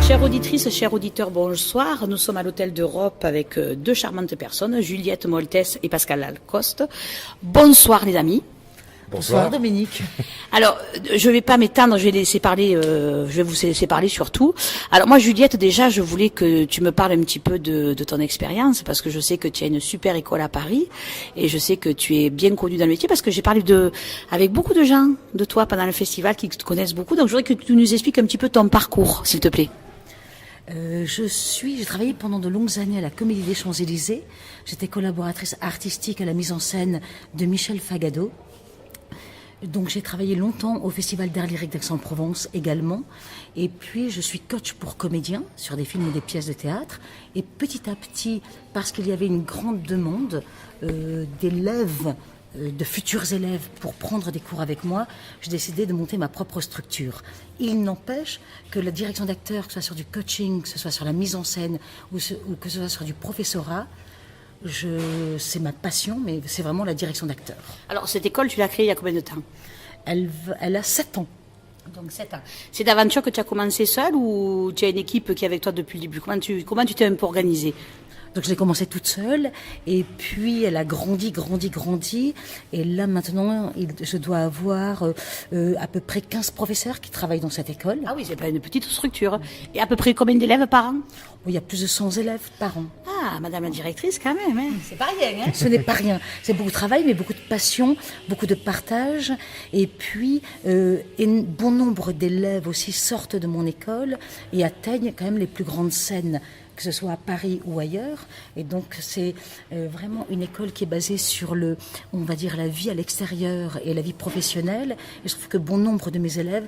Chères auditrices, chers auditeurs, bonsoir. Nous sommes à l'Hôtel d'Europe avec deux charmantes personnes, Juliette Moltès et Pascal Alcoste. Bonsoir les amis. Bonsoir Dominique. Alors, je vais pas m'étendre, je vais vous laisser parler surtout. Alors moi Juliette, déjà, je voulais que tu me parles un petit peu de ton expérience, parce que je sais que tu as une super école à Paris, et je sais que tu es bien connue dans le métier, parce que j'ai parlé avec beaucoup de gens de toi pendant le festival qui te connaissent beaucoup, donc je voudrais que tu nous expliques un petit peu ton parcours, s'il te plaît. J'ai travaillé pendant de longues années à la Comédie des Champs-Élysées. J'étais collaboratrice artistique à la mise en scène de Michel Fagado. Donc j'ai travaillé longtemps au Festival d'Art Lyrique d'Aix-en-Provence également. Et puis je suis coach pour comédiens sur des films et des pièces de théâtre. Et petit à petit, parce qu'il y avait une grande demande d'élèves, de futurs élèves pour prendre des cours avec moi, j'ai décidé de monter ma propre structure. Il n'empêche que la direction d'acteurs, que ce soit sur du coaching, que ce soit sur la mise en scène ou que ce soit sur du professorat, c'est ma passion, mais c'est vraiment la direction d'acteurs. Alors cette école, tu l'as créée il y a combien de temps? Elle a 7 ans. Donc 7 ans. C'est d'aventure que tu as commencé seule ou tu as une équipe qui est avec toi depuis le début? Comment tu t'es un peu organisée? Donc je l'ai commencé toute seule, et puis elle a grandi. Et là maintenant, je dois avoir à peu près 15 professeurs qui travaillent dans cette école. Ah oui, c'est pas une petite structure. Et à peu près combien d'élèves par an? Il y a plus de 100 élèves par an. Ah, madame la directrice quand même, hein. C'est pas rien. Hein. Ce n'est pas rien. C'est beaucoup de travail, mais beaucoup de passion, beaucoup de partage. Et puis, un bon nombre d'élèves aussi sortent de mon école et atteignent quand même les plus grandes scènes, que ce soit à Paris ou ailleurs. Et donc, c'est vraiment une école qui est basée sur on va dire, la vie à l'extérieur et la vie professionnelle. Et je trouve que bon nombre de mes élèves,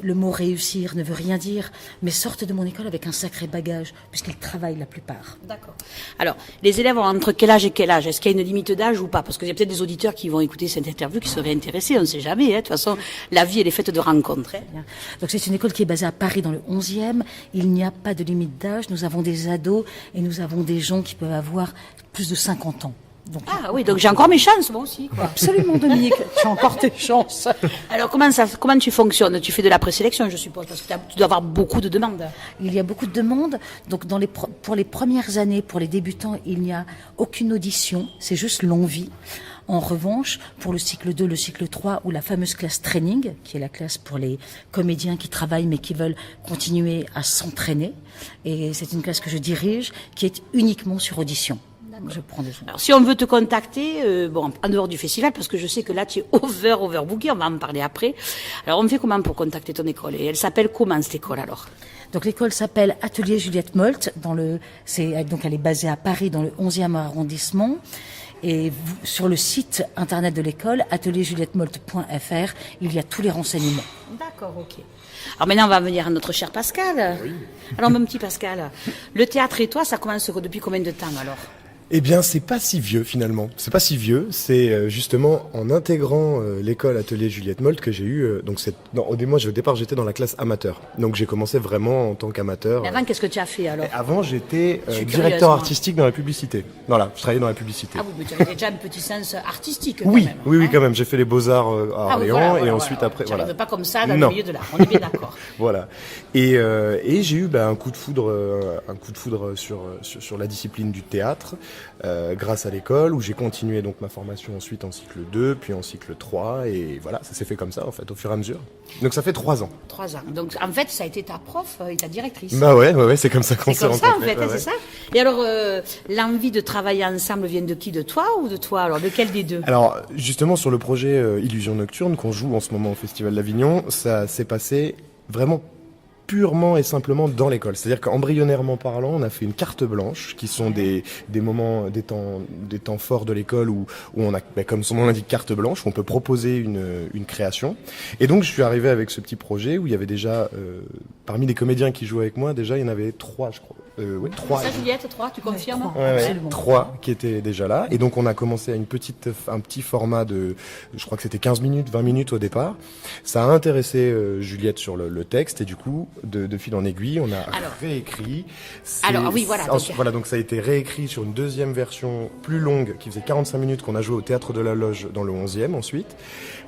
le mot réussir ne veut rien dire, mais sortent de mon école avec un sacré bagage, puisqu'ils travaillent la plupart. D'accord. Alors, les élèves ont entre quel âge et quel âge? Est-ce qu'il y a une limite d'âge ou pas? Parce qu'il y a peut-être des auditeurs qui vont écouter cette interview qui seraient intéressés, on ne sait jamais. Hein. De toute façon, la vie, elle est faite de rencontres. Hein. Donc c'est une école qui est basée à Paris dans le 11e. Il n'y a pas de limite d'âge. Nous avons des ados et nous avons des gens qui peuvent avoir plus de 50 ans. Donc, oui, donc j'ai encore mes chances, moi aussi. Quoi. Absolument, Dominique, tu as encore tes chances. Alors, comment tu fonctionnes? Tu fais de la présélection, je suppose, parce que tu dois avoir beaucoup de demandes. Il y a beaucoup de demandes. Donc, pour les premières années, pour les débutants, il n'y a aucune audition, c'est juste l'envie. En revanche, pour le cycle 2, le cycle 3, ou la fameuse classe training, qui est la classe pour les comédiens qui travaillent mais qui veulent continuer à s'entraîner, et c'est une classe que je dirige, qui est uniquement sur audition. Je prends des gens. Alors, si on veut te contacter, en dehors du festival, parce que je sais que là, tu es overbooké, on va en parler après. Alors, on fait comment pour contacter ton école? Et elle s'appelle comment, cette école, alors? Donc, l'école s'appelle Atelier Juliette Molt. Donc, elle est basée à Paris, dans le 11e arrondissement. Et sur le site internet de l'école, atelierjuliettemolt.fr, il y a tous les renseignements. D'accord, ok. Alors maintenant, on va venir à notre cher Pascal. Oui. Alors, mon petit Pascal, le théâtre et toi, ça commence depuis combien de temps, alors? Eh bien, c'est pas si vieux finalement. C'est pas si vieux. C'est justement en intégrant l'école Atelier Juliette Molt que j'ai eu. Au départ, j'étais dans la classe amateur. Donc, j'ai commencé vraiment en tant qu'amateur. Mais avant, qu'est-ce que tu as fait alors? Avant, j'étais directeur artistique dans la publicité. Voilà, je travaillais dans la publicité. Ah oui, mais tu avais déjà un petit sens artistique. Oui, quand même, oui, quand même. J'ai fait les Beaux-Arts à Orléans et ensuite après. Tu n'arrives pas comme ça dans non. le milieu de l'art. On est bien d'accord. Voilà. Et j'ai eu un coup de foudre sur la discipline du théâtre. Grâce à l'école où j'ai continué donc ma formation ensuite en cycle 2 puis en cycle 3 et voilà, ça s'est fait comme ça en fait au fur et à mesure. Donc ça fait 3 ans. 3 ans. Donc en fait ça a été ta prof et ta directrice. Bah ouais, c'est comme ça qu'on s'est rencontrés. C'est comme ça en fait, c'est ça. Et alors l'envie de travailler ensemble vient de qui? De toi ou de toi? Alors lequel des deux? Alors justement sur le projet Illusion Nocturne qu'on joue en ce moment au Festival d'Avignon, ça s'est passé vraiment purement et simplement dans l'école. C'est-à-dire qu'embryonnairement parlant, on a fait une carte blanche qui sont des moments, des temps forts de l'école où on a, comme son nom l'indique, carte blanche, où on peut proposer une création. Et donc, je suis arrivé avec ce petit projet où il y avait déjà, parmi les comédiens qui jouaient avec moi, déjà, il y en avait 3, je crois. ouais, 3. Ça, Juliette, 3, tu confirmes? Absolument. 3 qui étaient déjà là. Et donc on a commencé à un petit format de, je crois que c'était 15 minutes, 20 minutes au départ. Ça a intéressé Juliette sur le texte et du coup, de fil en aiguille, on a réécrit. Alors, oui, voilà. Donc ça a été réécrit sur une deuxième version plus longue qui faisait 45 minutes qu'on a joué au Théâtre de la Loge dans le 11e ensuite.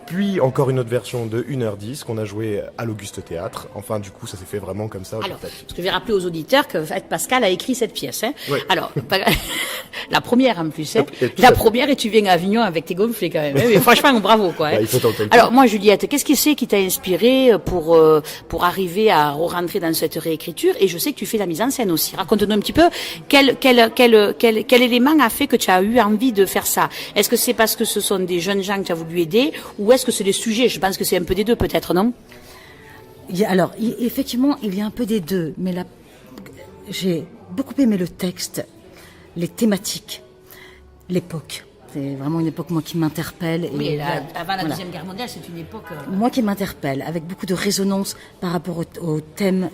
Puis encore une autre version de 1h10 qu'on a joué à l'Auguste Théâtre. Enfin, du coup, ça s'est fait vraiment comme ça. Alors, parce que je vais rappeler aux auditeurs que Pascal a écrit cette pièce. Hein. Oui. Alors, la première en plus. Hein. La première, et tu viens à Avignon avec tes gonflés quand même. Hein. Mais franchement, bravo quoi. Hein. Il faut tenter. Alors moi, Juliette, qu'est-ce qui c'est qui t'a inspiré pour arriver à rentrer dans cette réécriture? Et je sais que tu fais la mise en scène aussi. Raconte-nous un petit peu quel élément a fait que tu as eu envie de faire ça? Est-ce que c'est parce que ce sont des jeunes gens que tu as voulu aider, ou est-ce que c'est des sujets? Je pense que c'est un peu des deux, peut-être, non? Alors, effectivement, il y a un peu des deux, mais là, j'ai beaucoup aimé le texte, les thématiques, l'époque. C'est vraiment une époque, moi, qui m'interpelle. Oui, avant la Deuxième Guerre mondiale, c'est une époque... Moi qui m'interpelle, avec beaucoup de résonance par rapport au thème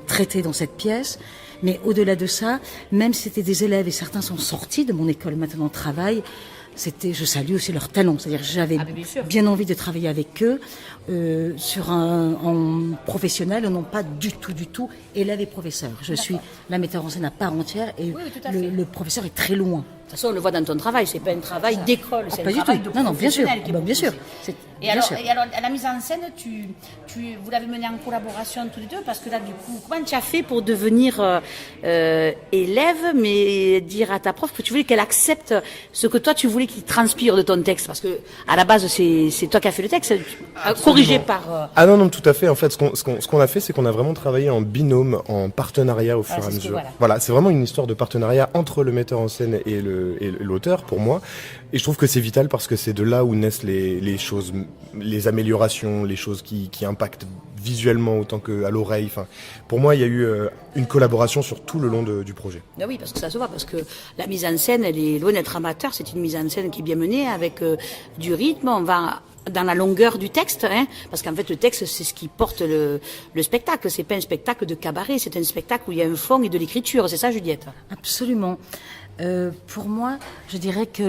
traité dans cette pièce. Mais au-delà de ça, même si c'était des élèves, et certains sont sortis de mon école maintenant travail, je salue aussi leur talent. C'est-à-dire que j'avais bien envie de travailler avec eux en professionnel, non pas du tout élève et professeur. Je suis la metteur en scène à part entière et le professeur est très loin. De toute façon, on le voit dans ton travail, c'est pas un travail d'école, c'est un pas du travail tout. de Non, bien sûr. professionnel. Bien sûr. Et alors, à la mise en scène, vous l'avez menée en collaboration tous les deux, parce que là, du coup, comment tu as fait pour devenir élève, mais dire à ta prof que tu voulais qu'elle accepte ce que toi tu voulais qu'il transpire de ton texte, parce que à la base c'est toi qui as fait le texte, corrigé par. Ah non, tout à fait. En fait, ce qu'on a fait, c'est qu'on a vraiment travaillé en binôme, en partenariat au fur et à mesure. Voilà, c'est vraiment une histoire de partenariat entre le metteur en scène et l'auteur pour moi. Et je trouve que c'est vital parce que c'est de là où naissent les choses, les améliorations, les choses qui impactent visuellement autant qu'à l'oreille. Enfin, pour moi, il y a eu une collaboration sur tout le long du projet. Ben oui, parce que ça se voit, parce que la mise en scène, elle est loin d'être amateur. C'est une mise en scène qui est bien menée avec du rythme. On va dans la longueur du texte, hein, parce qu'en fait le texte c'est ce qui porte le spectacle. C'est pas un spectacle de cabaret, c'est un spectacle où il y a un fond et de l'écriture. C'est ça, Juliette? Absolument. Pour moi, je dirais que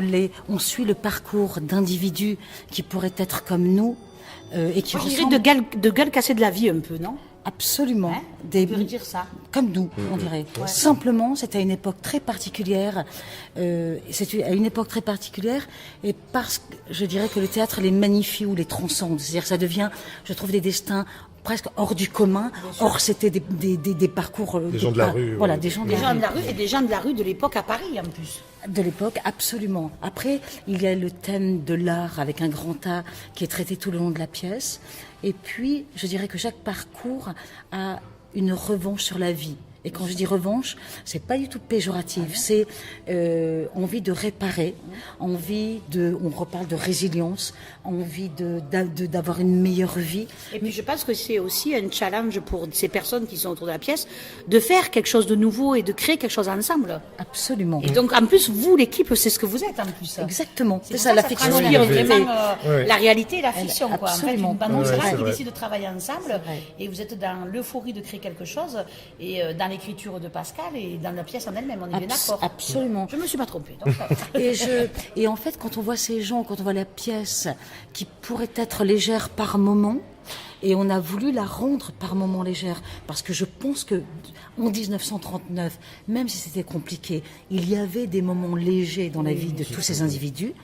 on suit le parcours d'individus qui pourraient être comme nous et qui ressemblent... de gueule cassée de la vie un peu, non? Absolument. Hein, on peut dire ça. Comme nous, on dirait. Ouais. Simplement, c'était à une époque très particulière. C'était à une époque très particulière, et parce que je dirais que le théâtre les magnifie ou les transcende. C'est-à-dire que ça devient, je trouve, des destins presque hors du commun. Or, c'était des parcours... Des gens de la rue. Voilà, des gens de la rue. Et des gens de la rue de l'époque à Paris, en plus. De l'époque, absolument. Après, il y a le thème de l'art avec un grand A qui est traité tout le long de la pièce. Et puis, je dirais que chaque parcours a une revanche sur la vie. Et quand je dis revanche, c'est pas du tout péjoratif. C'est envie de réparer, on reparle de résilience, envie d'avoir une meilleure vie. Et puis je pense que c'est aussi un challenge pour ces personnes qui sont autour de la pièce de faire quelque chose de nouveau et de créer quelque chose ensemble. Absolument. Et donc en plus vous, l'équipe, c'est ce que vous êtes en plus. Exactement. C'est ça, la fiction. Ça transpire vraiment la réalité et la fiction. Absolument. En fait, une bande qui décide de travailler ensemble et vous êtes dans l'euphorie de créer quelque chose et dans l'écriture de Pascal et dans la pièce en elle-même, on est bien d'accord. Absolument. Je me suis pas trompée. Donc et en fait, quand on voit ces gens, quand on voit la pièce qui pourrait être légère par moment, et on a voulu la rendre par moments légère, parce que je pense que en 1939, même si c'était compliqué, il y avait des moments légers dans la vie de tous ces individus.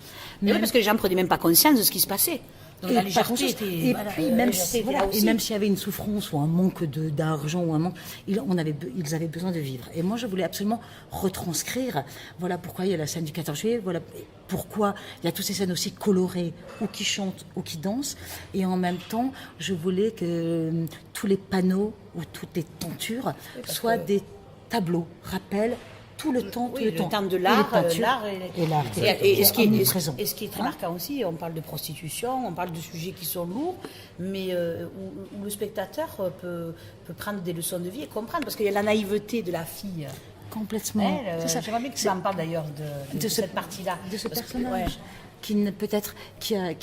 Mais oui, parce que les gens ne prenaient même pas conscience de ce qui se passait. Donc la légèreté et puis même s'il y avait une souffrance ou un manque d'argent ou un manque, ils avaient besoin de vivre. Et moi, je voulais absolument retranscrire. Voilà pourquoi il y a la scène du 14 juillet. Voilà pourquoi il y a toutes ces scènes aussi colorées, ou qui chantent ou qui dansent. Et en même temps, je voulais que tous les panneaux ou toutes les tentures soient des tableaux, rappels. Tout le temps de l'art, et ce qui est très hein? marquant aussi, on parle de prostitution, on parle de sujets qui sont lourds, mais où le spectateur peut prendre des leçons de vie et comprendre, parce qu'il y a la naïveté de la fille. Complètement. J'aimerais bien que tu en parles d'ailleurs de cette partie-là. De ce personnage. peut-être qui est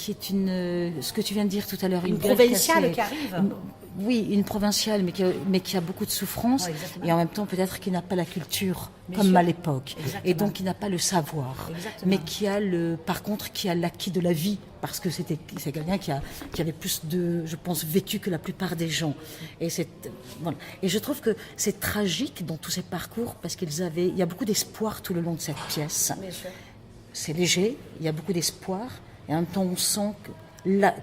ce que tu viens de dire tout à l'heure, Une gueule provinciale cassée. qui arrive. Oui, une provinciale, mais qui a beaucoup de souffrance, Ouais, exactement. et en même temps peut-être qui n'a pas la culture Bien comme sûr. à l'époque, Exactement. et donc qui n'a pas le savoir, Exactement. mais par contre qui a l'acquis de la vie, parce que c'est quelqu'un qui avait plus je pense, vécu que la plupart des gens. Et voilà. Et je trouve que c'est tragique dans tous ces parcours, parce il y a beaucoup d'espoir tout le long de cette pièce. Bien sûr. C'est léger, il y a beaucoup d'espoir, et en même temps on sent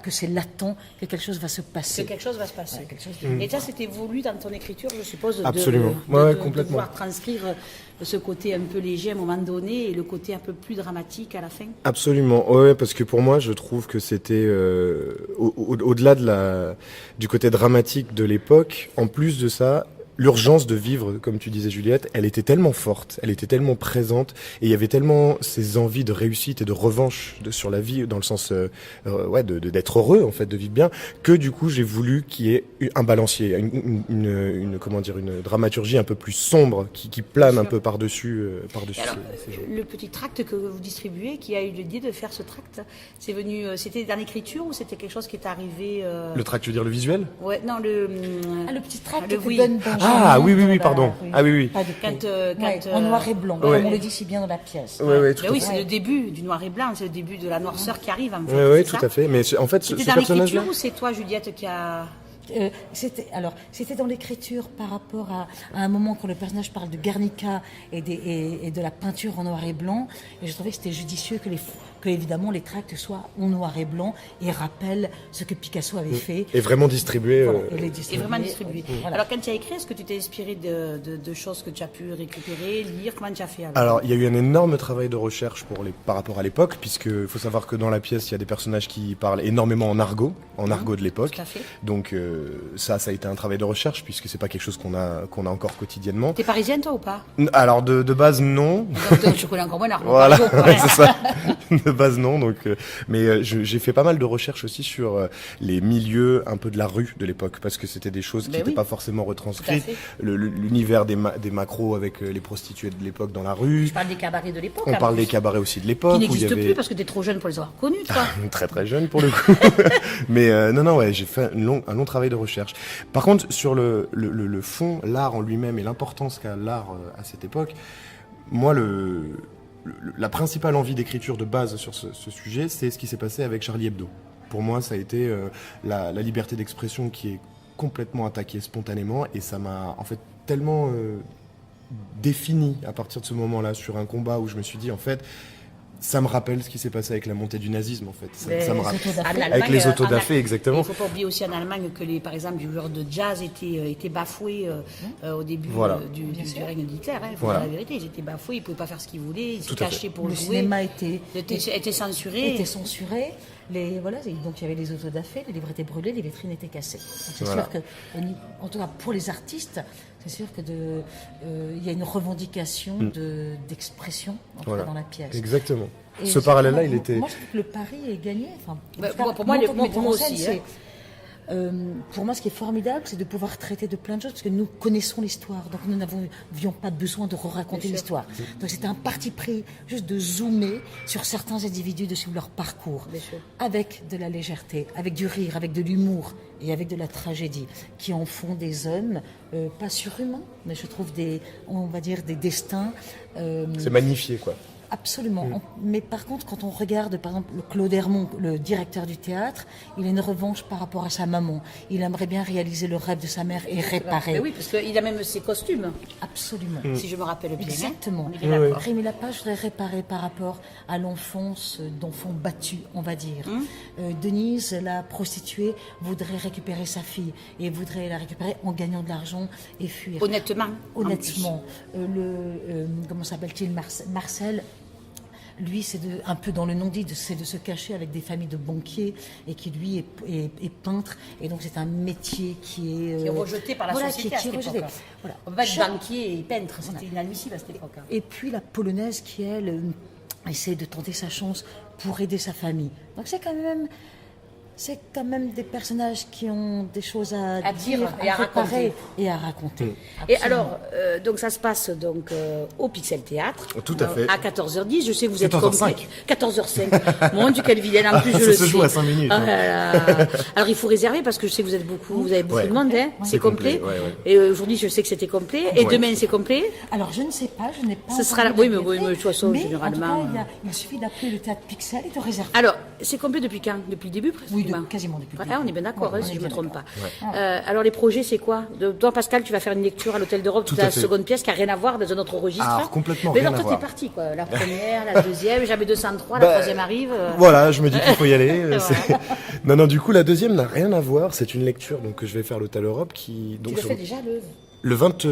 que c'est latent, que quelque chose va se passer. Que quelque chose va se passer. Ouais, quelque chose Et ça, c'était voulu dans ton écriture, je suppose, Absolument. de Ouais, complètement. pouvoir transcrire ce côté un peu léger à un moment donné et le côté un peu plus dramatique à la fin. Absolument, ouais, parce que pour moi, je trouve que c'était au-delà du côté dramatique de l'époque. En plus de ça, l'urgence de vivre, comme tu disais Juliette, elle était tellement forte, elle était tellement présente, et il y avait tellement ces envies de réussite et de revanche sur la vie, dans le sens d'être heureux en fait, de vivre bien, que du coup j'ai voulu qu'il y ait un balancier, une dramaturgie un peu plus sombre qui plane un peu par-dessus Et alors, ces gens. le petit tract que vous distribuez, qui a eu l'idée de faire ce tract, c'était dans l'écriture ou c'était quelque chose qui est arrivé Le tract, tu veux dire le visuel? Ouais, non, le petit tract le que oui. donne Benjamin Ah oui, dans la pardon. rue. Ah oui. Pas de Quand, paix. En noir et blanc, Ouais. comme on le dit si bien dans la pièce. Ouais, tout Ben à oui, fait. c'est le début du noir et blanc, c'est le début de la noirceur qui arrive en fait. Ouais, c'est tout ça à fait. Mais en fait, ce C'était dans personnage-là. l'écriture ou c'est toi, Juliette, qui a... C'était dans l'écriture par rapport à un moment quand le personnage parle de Guernica et de la peinture en noir et blanc, et je trouvais que c'était judicieux que évidemment les tracts soient en noir et blanc et rappellent ce que Picasso avait fait. Et vraiment distribué. Voilà, et les est distribuer. vraiment distribué. Voilà. Alors quand tu as écrit, est-ce que tu t'es inspiré de choses que tu as pu récupérer, lire? Comment tu as fait Alors, il y a eu un énorme travail de recherche par rapport à l'époque, puisque faut savoir que dans la pièce, il y a des personnages qui parlent énormément en argot de l'époque. Tout à fait. Donc ça a été un travail de recherche, puisque c'est pas quelque chose qu'on a encore quotidiennement. T'es parisienne toi ou pas? Alors de base non. Donc, je connais encore moins l'argot. Voilà, Pardon, ouais. c'est ça. De base non. Donc, mais j'ai fait pas mal de recherches aussi sur les milieux un peu de la rue de l'époque, parce que c'était des choses qui Ben n'étaient oui. pas forcément retranscrites. Tout à fait. L'univers des macros avec les prostituées de l'époque dans la rue. Je parle des cabarets de l'époque. On en parle plus, des cabarets aussi de qui l'époque. où il y n'existent avait- plus parce que t'es trop jeune pour les avoir connus, toi. Très très jeune pour le coup. Mais non, ouais, j'ai fait un long travail de recherche. Par contre, sur le fond, l'art en lui-même et l'importance qu'a l'art à cette époque, moi, la principale envie d'écriture de base sur ce sujet, c'est ce qui s'est passé avec Charlie Hebdo. Pour moi, ça a été la liberté d'expression qui est complètement attaquée spontanément, et ça m'a en fait tellement défini à partir de ce moment-là sur un combat où je me suis dit en fait, ça me rappelle ce qui s'est passé avec la montée du nazisme en fait. Ça me rappelle. En Allemagne, Avec les en autodafés, exactement. Il ne faut pas oublier aussi en Allemagne que par exemple, les joueurs de jazz étaient bafoués au début Voilà. du règne d'Hitler. Il faut Voilà. dire la vérité, ils étaient bafoués, ils ne pouvaient pas faire ce qu'ils voulaient, ils se Tout à cachaient fait. pour Le jouer. cinéma était censuré. était censuré. Donc il y avait les autodafés, les livres étaient brûlés, les vitrines étaient cassées. Donc c'est Voilà. sûr que, en tout cas pour les artistes, c'est sûr que il y a une revendication d'expression en tout cas, dans la pièce. Exactement. Et Ce parallèle-là, il moi, était. Moi, je trouve que le pari est gagné. Enfin, en Bah, tout cas, pour moi, en tant que metteur moi en scène, aussi, c'est, pour moi, ce qui est formidable, c'est de pouvoir traiter de plein de choses, parce que nous connaissons l'histoire, donc nous n'avions pas besoin de raconter l'histoire. Donc c'était un parti pris, juste de zoomer sur certains individus, de suivre leur parcours, Bien sûr. avec de la légèreté, avec du rire, avec de l'humour et avec de la tragédie, qui en font des hommes pas surhumains, mais je trouve on va dire des destins. C'est magnifié, quoi. Absolument. Mais par contre, quand on regarde, par exemple, Claude Hermont, le directeur du théâtre, il a une revanche par rapport à sa maman. Il aimerait bien réaliser le rêve de sa mère et réparer. Mais oui, parce qu'il a même ses costumes, Absolument. si je me rappelle bien. Exactement. On est bien d'accord. Rémi Lapage voudrait réparer par rapport à l'enfance d'enfants battus, on va dire. Denise, la prostituée, voudrait récupérer sa fille et voudrait la récupérer en gagnant de l'argent et fuir. Honnêtement. en Honnêtement, comment s'appelle-t-il, Marcel, lui, c'est un peu dans le non-dit, c'est de se cacher avec des familles de banquiers et qui, lui, est peintre. Et donc, c'est un métier qui est... Qui est rejeté par la société à qui est cette rejeté. époque. Voilà. On peut pas être Chaque- banquier et peintre, c'était inadmissible à cette époque. Et puis, la polonaise qui, elle, essaie de tenter sa chance pour aider sa famille. Donc, c'est quand même... C'est quand même des personnages qui ont des choses à dire dire, et à préparer raconter. et à raconter. Et Absolument. alors, donc ça se passe donc au Pixel Théâtre. Tout à fait. À 14h10, je sais que vous êtes 14h05. 14h05. Mon Dieu, quelle vilaine, en plus je Ça le se sais. joue à 5 minutes, Ah hein. là là. Alors il faut réserver parce que je sais que vous êtes beaucoup, vous avez beaucoup Ouais. de monde, hein. C'est complet. complet, ouais. Et aujourd'hui, je sais que c'était complet. Et Ouais. demain, c'est complet. Alors, je ne sais pas, je n'ai pas. Ce encore sera là- vu oui, la mais- oui, billetterie, mais de toute façon, mais généralement, en tout cas, il suffit d'appeler le théâtre Pixel et de réserver. Alors, c'est complet depuis quand? Depuis le début, Oui, pratiquement. quasiment depuis le Ah, début. on est bien d'accord, Ouais, hein, on si est je ne me bien trompe pas. d'accord. Alors, les projets, c'est quoi? Toi, Pascal, tu vas faire une lecture à l'Hôtel d'Europe, Tout toute à la fait. seconde pièce qui n'a rien à voir dans un autre registre. Alors, complètement Mais rien alors, à toi, t'es voir. parti, quoi. La première, la deuxième, jamais 203, la Bah, troisième arrive. Voilà, je me dis qu'il faut y aller. Voilà. Non, du coup, la deuxième n'a rien à voir. C'est une lecture donc, que je vais faire à l'Hôtel Europe qui. Tu Donc, le sur- fais déjà le 20.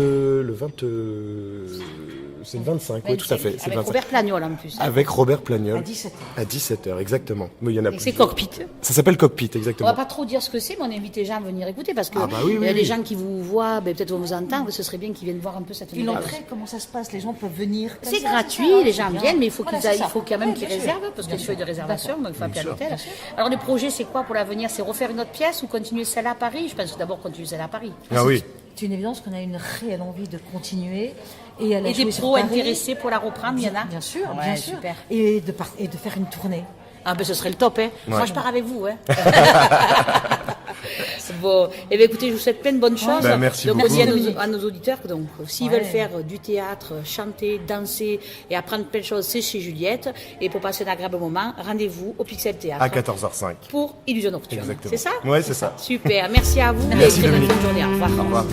C'est le 25, oui, tout à fait. C'est le Avec 25. Robert Plagnol, en plus. Avec Robert Plagnol. À 17h. À 17h, exactement. Mais il y en a Et c'est plusieurs. Cockpit. Ça s'appelle Cockpit, On exactement. va pas trop dire ce que c'est, mais on invite les gens à venir écouter parce que Ah bah oui, il y a oui, des oui. gens qui vous voient, ben, peut-être vont vous entendre, ce serait bien qu'ils viennent voir un peu cette Et nouvelle. l'entrée, comment ça se passe? Les gens peuvent venir comme C'est ça, gratuit, ça, les c'est gens bien. viennent, mais il faut Voilà, qu'ils c'est aillent, il ça. faut quand même Oui, qu'ils bien sûr. réservent, parce qu'il y a Bien une feuille de sûr. réservation, donc il faut appeler à sûr. l'hôtel. Alors les projets, c'est quoi pour l'avenir? C'est refaire une autre pièce ou continuer celle à Paris? Je pense que d'abord continuer celle à Paris. Ah oui. C'est une évidence qu'on a une réelle envie de continuer. Et, Et des pros intéressés pour la reprendre, il y en a? Bien sûr, Ouais, bien sûr. super. Et de faire une tournée. Ah ben ce serait le top, hein. Moi Ouais. je pars avec vous, hein. C'est bon. Eh bien écoutez, je vous souhaite plein de bonnes choses. Ben, merci donc beaucoup. on dit Dominique. à nos auditeurs que donc s'ils Ouais. veulent faire du théâtre, chanter, danser et apprendre plein de choses, c'est chez Juliette. Et pour passer un agréable moment, rendez-vous au Pixel Théâtre À 14h05. pour Illusion Nocturne. Exactement. C'est ça? Ouais, c'est ça. Super. Merci à vous. Merci, et très bonne Dominique. fin de journée. Au revoir. Au revoir.